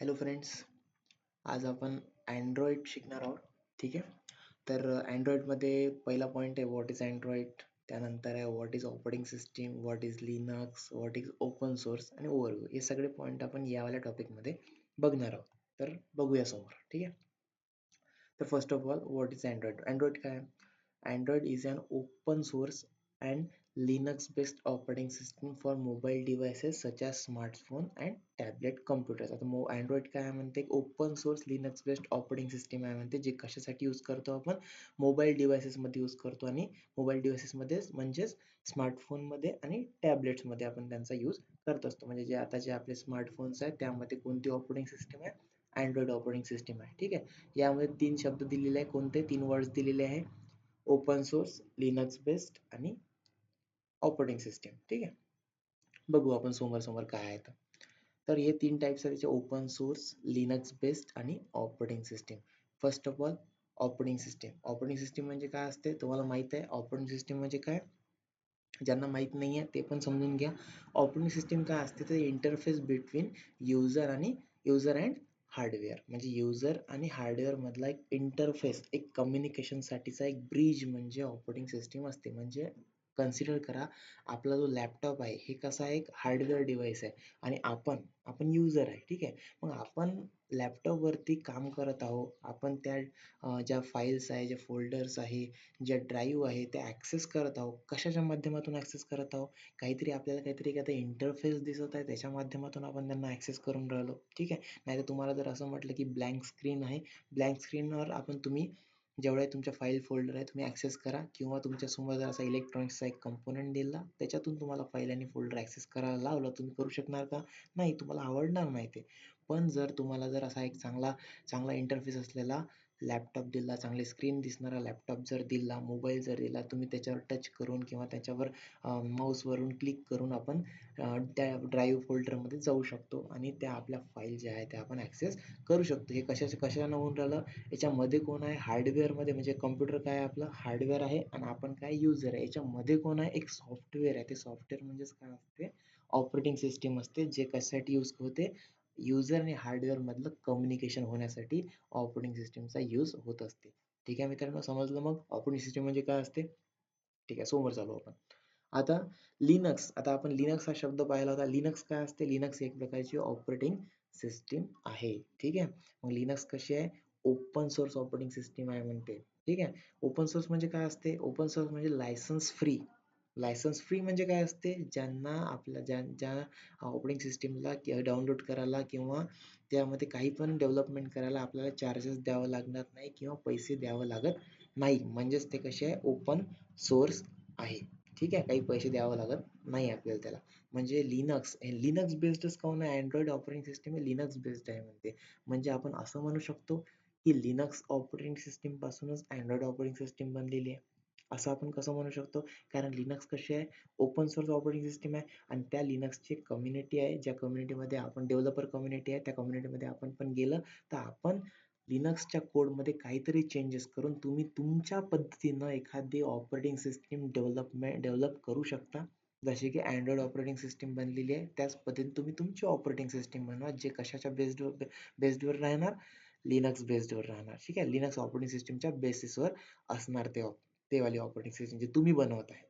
Hello friends, आज आपण Android शिकणार आहोत. ठीक आहे. तर अँड्रॉइडमध्ये पहिला पॉईंट आहे व्हॉट इज अँड्रॉइड, त्यानंतर आहे what is operating system, what is Linux, what is open source आणि ओव्हरव्ह्यू. हे सगळे पॉईंट आपण यावाल्या टॉपिकमध्ये बघणार आहोत. तर बघूया समोर. ठीक आहे. तर first of all what is Android. Android काय आहे? Android is an open source and Linux-based operating system for mobile devices such as smartphone and tablet computers. आता Android काय आहे म्हणते? Open source Linux based operating system आहे म्हणते, जे कशासाठी यूज करतो आपण? मोबाईल डिव्हायसेस मध्ये यूज करतो आणि मोबाईल डिव्हायसेस मध्ये म्हणजेच स्मार्टफोन मध्ये आणि टॅबलेट्स मध्ये आपण त्यांचा यूज करत असतो. म्हणजे जे आता जे आपले स्मार्टफोन्स आहेत त्यामध्ये कोणती ऑपरेटिंग सिस्टीम आहे? अँड्रॉइड ऑपरेटिंग सिस्टीम आहे. ठीक आहे. यामध्ये 3 शब्द दिलेले आहे. कोणते 3 वर्ड्स दिलेले आहे? ओपन सोर्स, लिनक्स बेस्ड आणि ऑपरेटिंग सिस्टीम. ठीक आहे. बघू आपण समोर समोर काय आहे. तर हे 3 टाइप्स आहेत त्याचे: ओपन सोर्स, लिनक्स बेस्ड आणि operating system. First of all operating system. Operating system म्हणजे काय असते तुम्हाला माहित आहे? ऑपरेटिंग सिस्टीम म्हणजे काय? ज्यांना माहित नाही आहे ते पण समजून घ्या. ऑपरेटिंग सिस्टीम काय असते? तर interface between user and hardware. म्हणजे युजर आणि हार्डवेअर मधला एक इंटरफेस, एक कम्युनिकेशन साठीचा एक ब्रिज म्हणजे ऑपरेटिंग सिस्टीम असते. म्हणजे कन्सिडर करा, आपला जो लॅपटॉप आहे हे कसा एक हार्डवेअर डिव्हाइस आहे आणि आपण युजर आहे. ठीक आहे. मग आपण लॅपटॉप वरती काम करत आहोत. आपण त्या ज्या फाईल्स आहे, ज्या फोल्डर्स आहे, ज्या ड्राईव्ह आहे त्या ऍक्सेस करत आहोत. कशाच्या माध्यमातून ऍक्सेस करत आहोत? आपल्याला काहीतरी एखादा इंटरफेस दिसत आहे त्याच्या माध्यमातून आपण त्यांना ऍक्सेस करून राहिलो. ठीक आहे. नाहीतर तुम्हाला जर असं म्हटलं की ब्लँक स्क्रीन आहे, ब्लँक स्क्रीनवर तुम्ही जेवढे तुमच्या फाईल फोल्डर आहे तुम्ही ऍक्सेस करा, किंवा तुमच्या समोर जर असा इलेक्ट्रॉनिक्सचा एक कंपोनंट दिला त्याच्यातून तुम्हाला फाईल आणि फोल्डर ऍक्सेस करायला लावलं, तुम्ही करू शकणार का? नाही, तुम्हाला आवडणार नाही ते. पण जर तुम्हाला जर असा एक चांगला इंटरफेस असलेला लॅपटॉप दिला, चांगली स्क्रीन दिसणारा लॅपटॉप जर दिला, मोबाईल जर दिला, तुम्ही त्याच्यावर टच करून किंवा त्याच्यावर माऊसवरून क्लिक करून आपण त्या ड्राईव्ह फोल्डरमध्ये जाऊ शकतो आणि त्या आपल्या फाईल ज्या आहेत त्या आपण ॲक्सेस करू शकतो. हे कशानं होऊन राहिलं? याच्यामध्ये कोण आहे? हार्डवेअरमध्ये, म्हणजे कम्प्युटर काय आहे आपलं? हार्डवेअर आहे आणि आपण काय? युजर आहे. याच्यामध्ये कोण आहे? एक सॉफ्टवेअर आहे. ते सॉफ्टवेअर म्हणजेच काय असते? ऑपरेटिंग सिस्टीम असते, जे कशासाठी यूज होते? युजर आणि हार्डवेअर मधलं कम्युनिकेशन होण्यासाठी ऑपरेटिंग सिस्टीमचा यूज होत असते. ठीक आहे मित्रांनो, समजलं मग ऑपरेटिंग सिस्टीम म्हणजे काय असते? ठीक आहे, समोर चालू आपण. आता लिनक्स. आता आपण लिनक्स हा शब्द पाहिला होता. लिनक्स काय असते? लिनक्स एक प्रकारची ऑपरेटिंग सिस्टीम आहे. ठीक आहे. मग लिनक्स कशी आहे? ओपन सोर्स ऑपरेटिंग सिस्टीम आहे म्हणते. ठीक आहे. ओपन सोर्स म्हणजे काय असते? ओपन सोर्स म्हणजे लायसन्स फ्री. लायसन्स फ्री म्हणजे काय असते? ज्यांना आपल्या ज्या ऑपरेटिंग सिस्टीमला डाउनलोड करायला किंवा त्यामध्ये काही पण डेव्हलपमेंट करायला आपल्याला चार्जेस द्यावं लागणार नाही किंवा पैसे द्यावं लागत नाही. म्हणजेच ते कसे आहे? ओपन सोर्स आहे. ठीक आहे. काही पैसे द्यावं लागत नाही आपल्याला त्याला. म्हणजे लिनक्स बेस्डच काऊन आहे? अँड्रॉइड ऑपरेटिंग सिस्टीम हे लिनक्स बेस्ड आहे म्हणते. म्हणजे आपण असं म्हणू शकतो की लिनक्स ऑपरेटिंग सिस्टीम पासूनच अँड्रॉइड ऑपरेटिंग सिस्टीम बनलेली आहे. असं आपण कसं म्हणू शकतो? कारण लिनक्स कशी आहे? ओपन सोर्स ऑपरेटिंग सिस्टीम आहे आणि त्या लिनक्सची कम्युनिटी आहे, ज्या कम्युनिटीमध्ये आपण डेव्हलपर कम्युनिटी आहे, त्या कम्युनिटीमध्ये आपण पण गेलं तर आपण लिनक्सच्या कोडमध्ये काहीतरी चेंजेस करून तुम्ही तुमच्या पद्धतीनं एखादी ऑपरेटिंग सिस्टीम डेव्हलप करू शकता. जशी की अँड्रॉइड ऑपरेटिंग सिस्टीम बनलेली आहे, त्याच पद्धतीने तुम्ही तुमची ऑपरेटिंग सिस्टीम बनवा, जे कशाच्या बेस्डवर राहणार? लिनक्स बेस्डवर राहणार. ठीक आहे. लिनक्स ऑपरेटिंग सिस्टीमच्या बेसिसवर असणार ते वाली ऑपरेटिंग सिस्टीम जे तुम्ही बनवत आहे.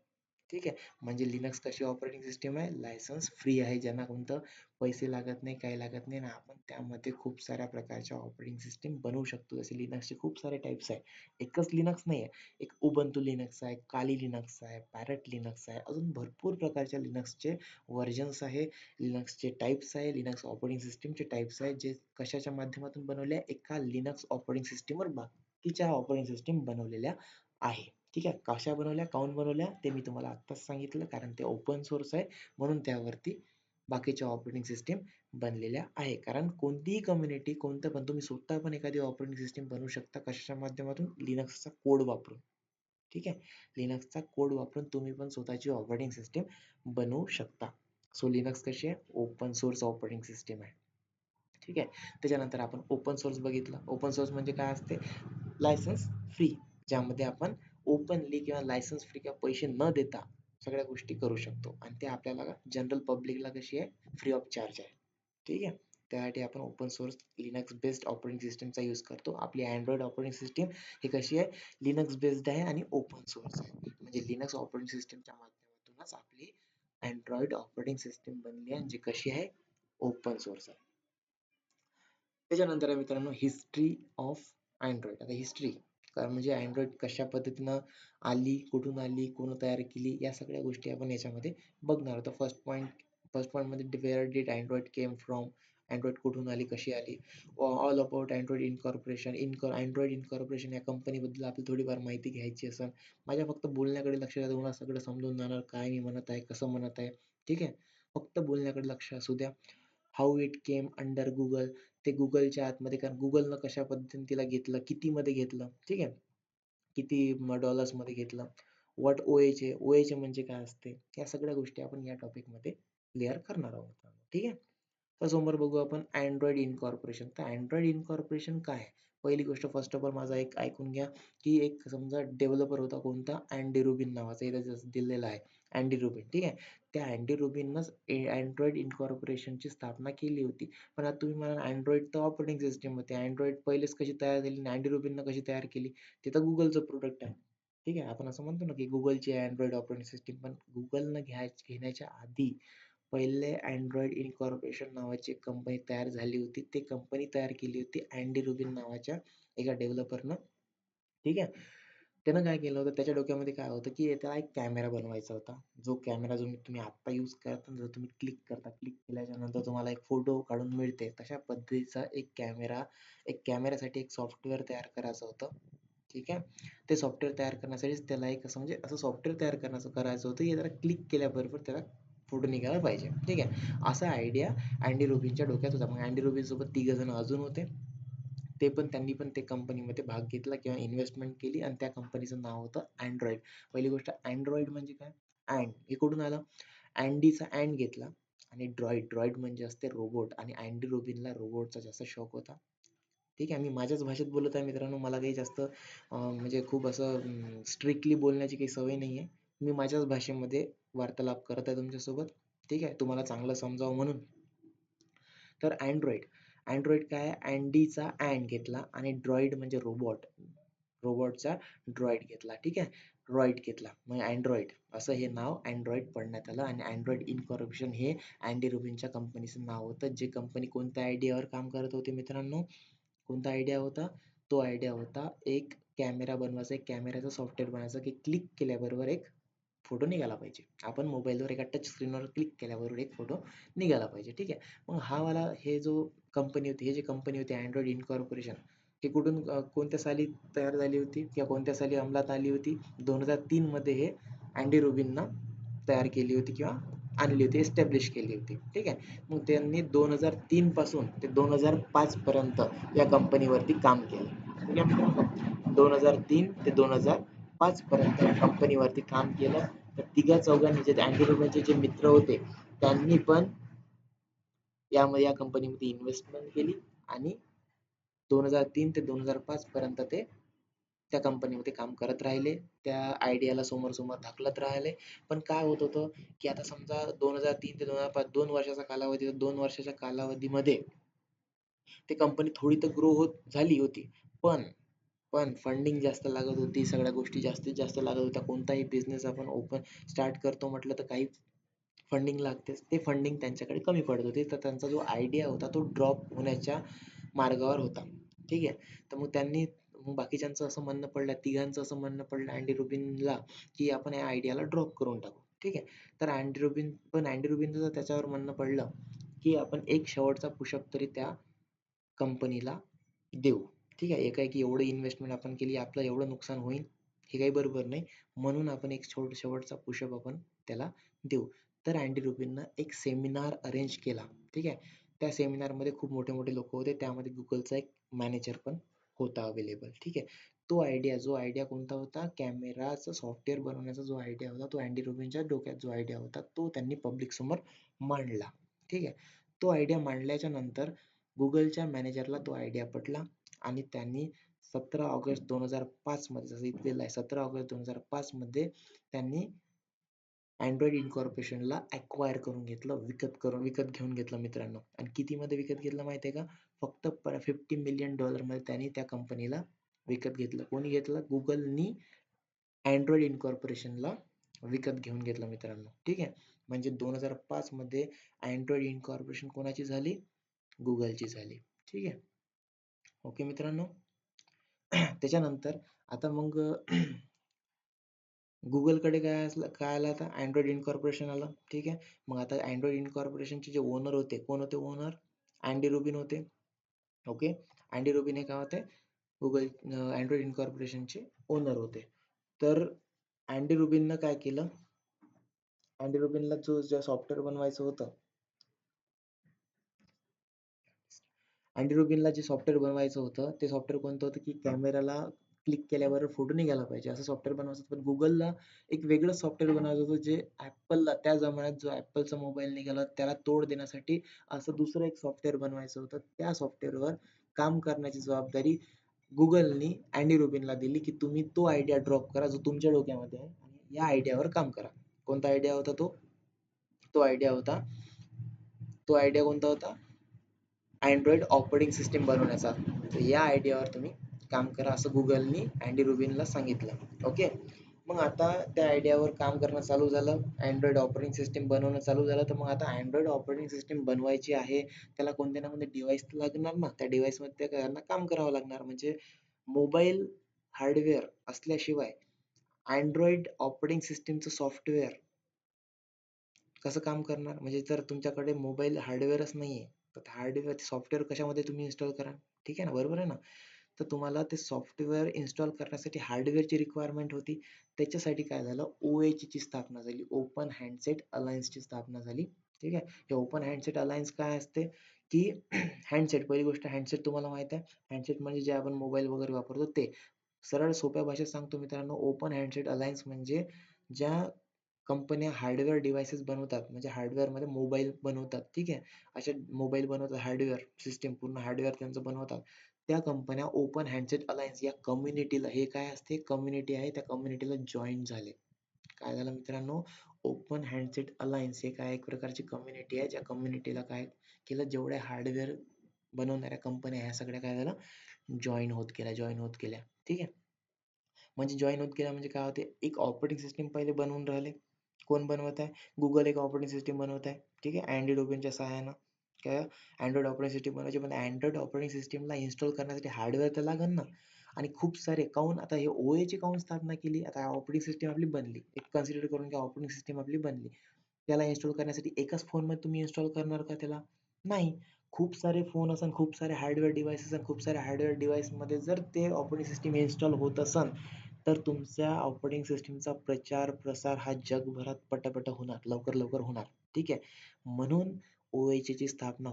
ठीक आहे. म्हणजे लिनक्स कशी ऑपरेटिंग सिस्टीम आहे? लायसन्स फ्री आहे, ज्यांना कोणतं पैसे लागत नाही, काही लागत नाही, आणि आपण त्यामध्ये खूप साऱ्या प्रकारच्या ऑपरेटिंग सिस्टीम बनवू शकतो. जसे लिनक्सचे खूप सारे टाइप्स आहे. एकच लिनक्स नाही आहे. एक उबंतू लिनक्स आहे, काली लिनक्स आहे, पॅरट लिनक्स आहे, अजून भरपूर प्रकारच्या लिनक्सचे व्हर्जन्स आहे, लिनक्सचे टाइप्स आहे, लिनक्स ऑपरेटिंग सिस्टीमचे टाइप्स आहे, जे कशाच्या माध्यमातून बनवले? एका लिनक्स ऑपरेटिंग सिस्टीमवर बाकीच्या ऑपरेटिंग सिस्टीम बनवलेल्या आहे. ठीक आहे. कशा बनवल्या, काऊन बनवल्या ते मी तुम्हाला आत्ताच सांगितलं. कारण ते ओपन सोर्स आहे म्हणून त्यावरती बाकीच्या ऑपरेटिंग सिस्टीम बनलेल्या आहे. कारण कोणतीही कम्युनिटी, कोणतं पण, तुम्ही स्वतः पण एखादी ऑपरेटिंग सिस्टीम बनवू शकता. कशाच्या माध्यमातून? लिनक्सचा कोड वापरून. ठीक आहे. लिनक्सचा कोड वापरून तुम्ही पण स्वतःची ऑपरेटिंग सिस्टीम बनवू शकता. सो लिनक्स कशी आहे? ओपन सोर्स ऑपरेटिंग सिस्टीम आहे. ठीक आहे. त्याच्यानंतर आपण ओपन सोर्स बघितलं. ओपन सोर्स म्हणजे काय असते? लायसन्स फ्री, ज्यामध्ये आपण ओपनली किंवा लायसन्स फ्री किंवा पैसे न देता सगळ्या गोष्टी करू शकतो आणि ते आपल्याला जनरल पब्लिकला कशी आहे? फ्री ऑफ चार्ज आहे. ठीक आहे. त्यासाठी आपण open source Linux based operating सिस्टमचा यूज करतो. आपली अँड्रॉइड ऑपरेटिंग सिस्टीम ही कशी आहे, लिनक्स बेस्ड आहे आणि ओपन सोर्स आहे. म्हणजे लिनक्स ऑपरेटिंग सिस्टमच्या माध्यमातूनच आपली अँड्रॉइड ऑपरेटिंग सिस्टीम बनली आहे, जी कशी आहे, ओपन सोर्स आहे. त्याच्यानंतर आहे मित्रांनो हिस्ट्री ऑफ अँड्रॉइड. आता हिस्ट्री म्हणजे अँड्रॉइड कशा पद्धतीनं आली, कुठून आली, कोण तयार केली, या सगळ्या गोष्टी आपण याच्यामध्ये बघणार आहोत. फर्स्ट पॉईंट मध्ये where did Android came from, Android कुठून आली, कशी आली, all about Android incorporation. Android incorporation या कंपनीबद्दल आपली थोडीफार माहिती घ्यायची असेल. माझ्या फक्त बोलण्याकडे लक्ष द्या, तुम्हाला सगळं समजून जाणार काय मी म्हणत आहे, कसं म्हणत आहे. ठीक आहे, फक्त बोलण्याकडे लक्ष असू द्या. How it came under Google, ते गुगलच्या आतमध्ये, कारण गुगलनं कशा पद्धतीने तिला घेतलं, किती मध्ये घेतलं, ठीक आहे, किती डॉलर्स मध्ये घेतलं, व्हॉट ओएच म्हणजे काय असते, या सगळ्या गोष्टी आपण या टॉपिक मध्ये क्लिअर करणार आहोत. ठीक आहे, तर समोर बघू आपण अँड्रॉइड इनकॉर्पोरेशन. तर अँड्रॉइड इनकॉर्पोरेशन काय आहे? पहिली गोष्ट, फर्स्ट ऑफ ऑल माझा एक ऐकून घ्या, की एक समजा डेव्हलपर होता कोणता, अँडी रुबिन नावाचा, इथं जसं दिलेला आहे अँडी रुबिन. ठीक आहे, त्या अँडी रुबिननंच अँड्रॉइड इनकॉर्पोरेशनची स्थापना केली होती. पण आता तुम्ही मला अँड्रॉइड तर ऑपरेटिंग सिस्टीम होते, अँड्रॉइड पहिलेच कशी तयार झाली आणि अँडी रुबिननं कशी तयार केली, ते तर गुगलचं प्रोडक्ट आहे. ठीक आहे, आपण असं म्हणतो ना की गुगलची अँड्रॉइड ऑपरेटिंग सिस्टीम, पण गुगलनं घेण्याच्या आधी पहिले अँड्रॉइड इनकॉर्पोरेशन नावाची एक कंपनी तयार झाली होती. ती कंपनी तयार केली होती अँडी रुबिन नावाच्या एका डेव्हलपरनं. ठीक आहे, त्यानं काय केलं होतं, त्याच्या डोक्यामध्ये काय होतं की त्याला एक कॅमेरा बनवायचा होता. जो कॅमेरा जो तुम्ही आता यूज करता, जर तुम्ही क्लिक करता, क्लिक केल्याच्या नंतर तुम्हाला एक फोटो काढून मिळते, तशा पद्धतीचा एक कॅमेऱ्यासाठी एक सॉफ्टवेअर तयार करायचं होतं. ठीक आहे, ते सॉफ्टवेअर तयार करण्यासाठीच त्याला एक असं म्हणजे असं सॉफ्टवेअर तयार करायचं होतं की त्याला क्लिक केल्याबरोबर त्याला फोटो निघायला पाहिजे. ठीक आहे, असा आयडिया अँडी रुबिनच्या डोक्यात होता. मग अँडी रुबिन सोबत 3 जण अजून होते. त्यांनी पण ते कंपनीमध्ये भाग घेतला किंवा इन्व्हेस्टमेंट केली आणि त्या कंपनीचं नाव होतं अँड्रॉइड. पहिली गोष्ट, अँड्रॉइड म्हणजे काय, अँड हे कुठून आलं, अँडीचा अँड घेतला आणि ड्रॉइड म्हणजे असते रोबोट, आणि अँडी रुबिनला रोबोटचा जास्त शौक होता. ठीक आहे, मी माझ्याच भाषेत बोलत आहे मित्रांनो, मला काही जास्त म्हणजे खूप असं स्ट्रिक्टली बोलण्याची काही सवय नाही आहे. मी माझ्याच भाषेमध्ये वार्तालाप करत आहे तुमच्यासोबत. ठीक आहे, तुम्हाला चांगलं समजावं म्हणून. तर अँड्रॉइड काय आहे, अँडीचा अँड घेतला आणि ड्रॉइड म्हणजे रोबोटचा ड्रॉइड घेतला. ठीक आहे, ड्रॉइड घेतला मग अँड्रॉइड, असं हे नाव अँड्रॉइड पडण्यात आलं. आणि अँड्रॉइड इनकॉर्पोरेशन हे अँडी रुबिनच्या कंपनीचं नाव होतं. जे कंपनी कोणत्या आयडियावर काम करत होते मित्रांनो, कोणता आयडिया होता, तो आयडिया होता एक कॅमेरा बनवायचा, एक कॅमेऱ्याचं सॉफ्टवेअर बनवायचं की क्लिक केल्याबरोबर एक फोटो निघाला पाहिजे. आपण मोबाईलवर एका टच स्क्रीनवर क्लिक केल्याबरोबर एक फोटो निघाला पाहिजे. ठीक आहे, मग हे जो कंपनी होती, हे जे कंपनी होती अँड्रॉइड इनकॉर्पोरेशन, हे कुठून कोणत्या साली तयार झाली होती किंवा कोणत्या साली अंमलात आली होती, 2003 मध्ये हे अँडी रुबिननं तयार केली होती किंवा आणली होती, एस्टॅब्लिश केली होती. ठीक आहे, मग त्यांनी 2003 पासून ते 2005 पर्यंत या कंपनीवरती काम केलं. ठीक आहे मित्रांनो, 2003 ते 2005 पर्यंत या कंपनीवरती काम केलं. तर तिघा चौघांनी जे अँडी रुबिनचे जे मित्र होते, त्यांनी पण या कंपनीमध्ये इन्व्हेस्टमेंट केली आणि 2003 ते 2005 पर्यंत ते त्या कंपनीमध्ये काम करत राहिले. त्या आयडियाला समोर ढकलत राहिले. पण काय होत होतं, की आता समजा 2003 ते 2005 2 वर्षाचा कालावधी, 2 वर्षाच्या कालावधीमध्ये ती कंपनी थोडी तर ग्रो झाली होती. पण फंडिंग जास्त लागत होती, सगळ्या गोष्टी जास्तीत जास्त लागत होत्या. कोणताही बिझनेस आपण स्टार्ट करतो म्हटलं तर काही फंडिंग लागतेच. ते फंडिंग त्यांच्याकडे कमी पडत होते. तर त्यांचा जो आयडिया होता तो ड्रॉप होण्याच्या मार्गावर होता. ठीक आहे, तर मग बाकीच्यांचं असं म्हणणं पडलं, तिघांचं असं म्हणणं पडलं अँडी रुबिनला, की आपण या आयडियाला ड्रॉप करून टाकू. ठीक आहे, तर अँडी रुबिनचं जर त्याच्यावर म्हणणं पडलं, की आपण एक शेवटचा पुशअप तरी त्या कंपनीला देऊ. ठीक आहे, एकाएकी एवढं इन्व्हेस्टमेंट आपण केली, आपलं एवढं नुकसान होईल हे काही बरोबर नाही, म्हणून आपण एक शेवटचा पुशअप आपण त्याला देऊ. तर अँडी रुबिननं एक सेमिनार अरेंज केला. ठीक आहे, त्या सेमिनारमध्ये खूप मोठे मोठे लोक होते, त्यामध्ये गुगलचा एक मॅनेजर पण होता अवेलेबल. ठीक आहे, जो आयडिया कोणता होता, कॅमेराचं सॉफ्टवेअर बनवण्याचा जो आयडिया होता, तो अँडी रुबिनच्या डोक्यात जो आयडिया होता, तो त्यांनी पब्लिक समोर मांडला. ठीक आहे, तो आयडिया मांडल्याच्या नंतर गुगलच्या मॅनेजरला तो आयडिया पटला आणि त्यांनी 17 ऑगस्ट 2005 मध्ये, जसं इथे लिहिलं आहे 17 ऑगस्ट 2005 मध्ये त्यांनी अँड्रॉइड इन्कॉर्पोरेशनला acquire करून घेतलं, विकत घेऊन घेतलं मित्रांनो. आणि कितीमध्ये विकत घेतलं माहिती आहे का? फक्त $50 मिलियन मध्ये त्यांनी त्या कंपनीला विकत घेतलं. कोणी घेतलं? गुगलनी अँड्रॉइड इन्कॉर्पोरेशनला विकत घेऊन घेतलं मित्रांनो. ठीक आहे. म्हणजे 2005 मध्ये अँड्रॉइड इन्कॉर्पोरेशन कोणाची झाली? गुगलची झाली. ठीक आहे. ओके मित्रांनो. त्याच्यानंतर आता मग गुगलकडे काय आलं आता? अँड्रॉइड इन्कॉर्पोरेशन आलं. ठीक आहे. मग आता अँड्रॉइड इन्कॉर्पोरेशनचे जे ओनर होते, कोण होते ओनर? अँडी रुबिन होते. ओके. अँडी रुबिन हे काय होते? गुगल अँड्रॉइड इन्कॉर्पोरेशनचे ओनर होते. तर अँडी रुबिननं काय केलं? अँडी रुबिनला जे सॉफ्टवेअर बनवायचं होतं, अँडी रुबिनला जे सॉफ्टवेअर बनवायचं होतं, ते सॉफ्टवेअर कोणतं होतं, की कॅमेराला क्लिक केल्यावर फोटो निघाला पाहिजे असं सॉफ्टवेअर बनवायचं होतं. पण गुगलला एक वेगळं सॉफ्टवेअर बनवायचं होतं, जे ॲपलला त्या जमान्यात जो ॲपलचा मोबाईल निघाला त्याला तोड देण्यासाठी असं दुसरं एक सॉफ्टवेअर बनवायचं होतं. त्या सॉफ्टवेअरवर काम करण्याची जबाबदारी गुगलनी अँडी रुबिनला दिली, की तुम्ही तो आयडिया ड्रॉप करा जो तुमच्या डोक्यामध्ये आहे आणि या आयडियावर काम करा. कोणता आयडिया होता तो? तो आयडिया होता तो आयडिया कोणता होता? अँड्रॉइड ऑपरेटिंग सिस्टीम बनवण्याचा. तर या आयडियावर तुम्ही काम करा असं गुगलनी अँडी रुबिनला सांगितलं. ओके. मग आता त्या आयडियावर काम करणं चालू झालं. अँड्रॉइड ऑपरेटिंग सिस्टीम बनवणं चालू झालं. तर मग आता अँड्रॉइड ऑपरेटिंग सिस्टीम बनवायची आहे, त्याला कोणत्या ना कोणत्या डिव्हाइस लागणार ना. त्या डिव्हाइसमध्ये त्यांना काम करावं लागणार. म्हणजे मोबाईल हार्डवेअर असल्याशिवाय अँड्रॉइड ऑपरेटिंग सिस्टीमचं सॉफ्टवेअर कसं काम करणार? म्हणजे जर तुमच्याकडे मोबाईल हार्डवेअरच नाहीये, तर हार्डवेअर सॉफ्टवेअर कशामध्ये तुम्ही इन्स्टॉल कराल? ठीक आहे ना, बरोबर आहे ना? तर तुम्हाला ते सॉफ्टवेअर इन्स्टॉल करण्यासाठी हार्डवेअरची रिक्वायरमेंट होती. त्याच्यासाठी काय झालं? OHची ची स्थापना झाली. ओपन हँडसेट अलायन्सची स्थापना झाली. ठीक आहे. हे ओपन हँडसेट अलायन्स काय असते? की हँडसेट, पहिली गोष्ट हँडसेट तुम्हाला माहित आहे. हँडसेट म्हणजे जे आपण मोबाईल वगैरे वापरतो ते. सरळ सोप्या भाषेत सांगतो मित्रांनो, ओपन हँडसेट अलायन्स म्हणजे ज्या कंपन्या हार्डवेअर डिव्हाइसेस बनवतात, म्हणजे हार्डवेअरमध्ये मोबाईल बनवतात, ठीक आहे. अशा मोबाईल बनवतात, हार्डवेअर सिस्टम पूर्ण हार्डवेअर त्यांचं बनवतात. त्या कंपन्या ओपन हँडसेट अलायन्स या कम्युनिटीला, हे काय असते? कम्युनिटी आहे, त्या कम्युनिटीला जॉइन झाले. काय झालं मित्रांनो? ओपन हँडसेट अलायन्स हे काय एक प्रकारची कम्युनिटी आहे, ज्या कम्युनिटीला काय केलं? जेवढ्या हार्डवेअर बनवणाऱ्या कंपन्या ह्या सगळ्या काय झालं? जॉइन होत गेल्या. ठीक आहे. म्हणजे जॉइन होत गेल्या म्हणजे काय होते? एक ऑपरेटिंग सिस्टम पहिले बनवून राहिले. कोण बनवत आहे? गुगल एक ऑपरेटिंग सिस्टम बनवत आहे. ठीक आहे. अँड्रॉइड ओपनच्या सहाय्यानं. काय? अँड्रॉइड ऑपरेटिंग सिस्टम बनवायची, पण अँड्रॉइड ऑपरेटिंग सिस्टमला इन्स्टॉल करण्यासाठी हार्डवेअर तर लागेल ना. आणि खूप सारे काहून आता हे OA काहून स्थापना केली? आता ऑपरेटिंग सिस्टम आपली बनली. एक कन्सिडर करून घ्या, ऑपरेटिंग सिस्टम आपली बनली. त्याला इन्स्टॉल करण्यासाठी एकाच फोनमध्ये तुम्ही इन्स्टॉल करणार का त्याला? नाही. खूप सारे फोन असन, खूप सारे हार्डवेअर डिव्हाइस असन, खूप साऱ्या हार्डवेअर डिव्हाइसमध्ये जर ते ऑपरेटिंग सिस्टम इन्स्टॉल होत असन, तर तुमच्या ऑपरेटिंग सिस्टमचा प्रचार प्रसार हा जगभरात पटापट होणार, लवकर लवकर होणार. ठीक आहे. म्हणून OHची ची स्थापना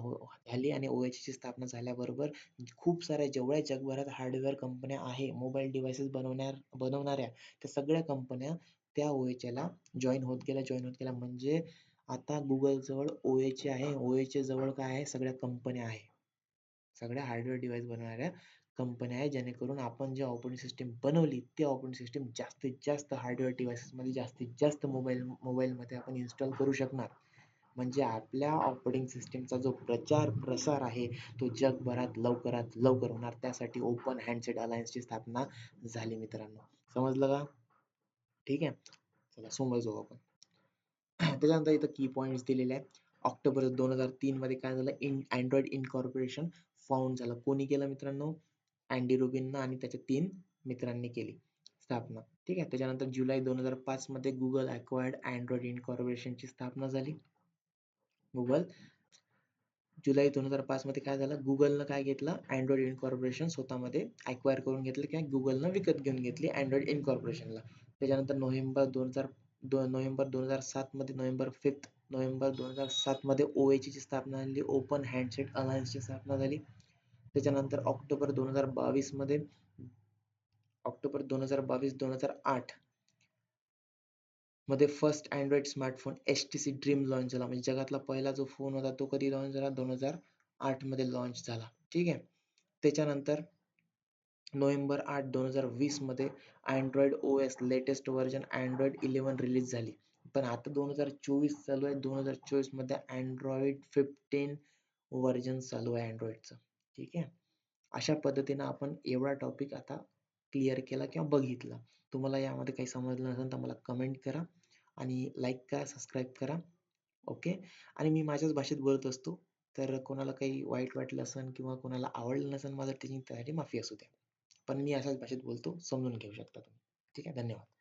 झाली आणि OHची ची स्थापना झाल्याबरोबर खूप साऱ्या जेवढ्या जगभरात हार्डवेअर कंपन्या आहे, मोबाईल डिव्हाइसेस बनवणाऱ्या त्या सगळ्या कंपन्या त्या OHला जॉईन होत गेल्या. म्हणजे आता गुगल जवळ OH आहे, OH जवळ काय आहे? सगळ्या कंपन्या आहे. सगळ्या हार्डवेअर डिव्हाइस बनवणाऱ्या कंपन्या आहेत, जेणेकरून आपण जे ऑपरेटिंग सिस्टम बनवली ते ऑपरेटिंग सिस्टम जास्तीत जास्त हार्डवेअर डिव्हाइसेसमध्ये, जास्तीत जास्त मोबाईलमध्ये आपण इन्स्टॉल करू शकणार. म्हणजे आपल्या ऑपरेटिंग सिस्टमचा जो प्रचार प्रसार आहे तो जगभरात लवकरात लवकर होणार. त्यासाठी ओपन हँडसेट अलायन्सची स्थापना झाली मित्रांनो. समजलं का? ठीक आहे. चला समोर जाऊ आपण. त्याच्यानंतर इथं की पॉइंट्स दिलेले आहेत. ऑक्टोबर 2003 मध्ये काय झालं? अँड्रॉइड इन्कॉर्पोरेशन फाउंड झालं. कोणी केलं मित्रांनो? अँडी रुबिननं आणि त्याच्या 3 मित्रांनी केली स्थापना. ठीक आहे. त्याच्यानंतर जुलै 2005 मध्ये गुगल अक्वायर्ड अँड्रॉइड इन्कॉर्पोरेशनची स्थापना झाली. गुगल जुलै 2005 मध्ये काय झालं? गुगलनं काय घेतलं? अँड्रॉइड इन्कॉर्पोरेशन स्वतःमध्ये अक्वायर करून घेतलं. काय? गुगलनं विकत घेऊन घेतली अँड्रॉइड इन्कॉर्पोरेशनला. त्याच्यानंतर नोव्हेंबर 2007 मध्ये नोव्हेंबर 2007 मध्ये OHची ची स्थापना झाली. ओपन हँडसेट अलायन्सची स्थापना झाली. त्याच्यानंतर ऑक्टोबर 2022-2008 मध्ये first Android smartphone HTC dream launch झाला. म्हणजे जगातला पहिला जो फोन होता तो कधी लॉन्च झाला? 2008 मध्ये लॉन्च झाला. ठीक आहे. त्याच्यानंतर नोव्हेंबर 8, 2020 मध्ये Android OS latest version Android 11 release झाली. पण आता 2024 चालू आहे. 2024 मध्ये Android 15 व्हर्जन चालू आहे Android चं. ठीक आहे. अशा पद्धतीने आपण एवढा टॉपिक आता क्लिअर केला किंवा बघितला. तुम्हाला यामध्ये काही समजलं नसेल तर मला कमेंट करा आणि लाईक करा, सबस्क्राईब करा. ओके. आणि मी माझ्याच भाषेत बोलत असतो. तर कोणाला काही वाईट वाटलं असेल किंवा कोणाला आवडलं नसेल माझं टीचिंग त्यासाठी माफी असू द्या. पण मी अशाच भाषेत बोलतो, समजून घेऊ शकता तुम्ही. ठीक आहे. धन्यवाद.